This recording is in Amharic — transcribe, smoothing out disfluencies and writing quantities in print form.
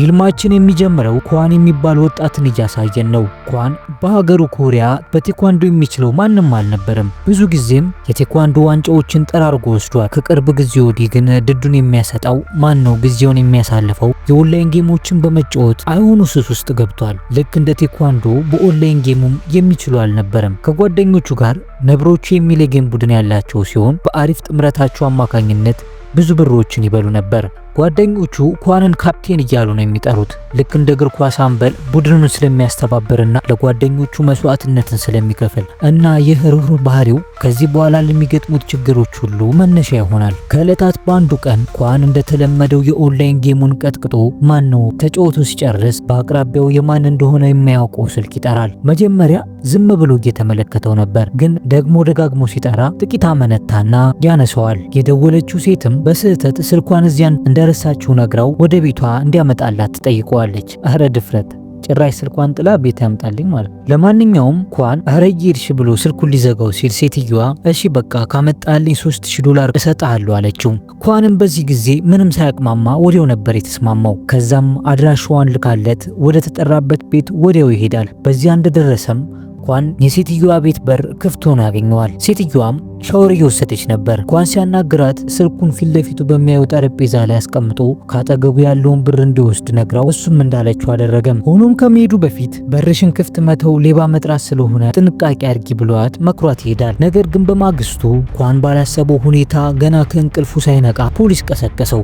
ፊልማችን የሚጀምረው ኳን የሚባል ወጣትን እያሳየን ነው። ኳን በሀገሩ ኮሪያ በቴኳንዶ የሚችለው ማንም አልነበረም። ብዙ ጊዜም የቴኳንዶ ዋንጫዎችን ጠራርጎ ወስዷል። ከቅርብ ጊዜ ወዲህ ግን ድዱን የሚያሰጣው ማን ነው? ጊዜውን የሚያሳልፈው የኦንላይን ጌሞችን በመጫወት አይሆኑ ሱስ ውስጥ ገብቷል። ልክ እንደ ቴኳንዶ በኦንላይን ጌሙም የሚችሉ አልነበረም። ከጓደኞቹ ጋር ነብሮቹ የሚል የጌም ቡድን ያላቸው ሲሆን በአሪፍ ጥምረታቸው አማካኝነት ብዙ ብሮችን ይበሉ ነበር። ጓደኞቹ ኳንን ካፕቴን እያሉ ነው የሚጠሩት። ልክ እንደ እግር ኳስ አምበል ቡድኑን ስለሚያስተባብርና ለጓደኞቹ መስዋዕትነትን ስለሚከፍል እና ይህ ርኅሩህ ባህሪው ከዚህ በኋላ ለሚገጥሙት ችግሮች ሁሉ መነሻ ይሆናል። ከዕለታት በአንዱ ቀን ኳን እንደተለመደው የኦንላይን ጌሙን ቀጥቅጦ ማን ነው ተጫውቶ ሲጨርስ በአቅራቢያው የማን እንደሆነ የማያውቀው ስልክ ይጠራል። መጀመሪያ ዝም ብሎ እየተመለከተው ነበር፣ ግን ደግሞ ደጋግሞ ሲጠራ ጥቂት አመነታና ያነሰዋል። የደወለችው ሴትም በስህተት ስልኳን እዚያን እንደረሳችው ነግራው ወደ ቤቷ እንዲያመጣላት ትጠይቀዋለች። እረ ድፍረት! ጭራሽ ስልኳን ጥላ ቤት ያምጣልኝ ማለት። ለማንኛውም ኳን እረ ይርሽ ብሎ ስልኩን ሊዘጋው ሲል ሴትዮዋ እሺ በቃ ካመጣልኝ $3000 እሰጥሃለሁ አለችው። ኳንም በዚህ ጊዜ ምንም ሳያቅማማ ወዲያው ነበር የተስማማው። ከዛም አድራሻዋን ልካለት ወደ ተጠራበት ቤት ወዲያው ይሄዳል። በዚያ እንደደረሰም ኳን የሴትዮዋ ቤት በር ክፍት ሆኖ ያገኘዋል። ሴትዮዋም ሻወር እየወሰደች ነበር። ኳን ሲያናግራት ስልኩን ፊት ለፊቱ በሚያየው ጠረጴዛ ላይ አስቀምጦ ካጠገቡ ያለውን ብር እንዲወስድ ነግራው እሱም እንዳለችው አደረገም። ሆኖም ከመሄዱ በፊት በርሽን ክፍት መተው ሌባ መጥራት ስለሆነ ጥንቃቄ አድርጊ ብሏት መክሯት ይሄዳል። ነገር ግን በማግስቱ ኳን ባላሰበው ሁኔታ ገና ከእንቅልፉ ሳይነቃ ፖሊስ ቀሰቀሰው።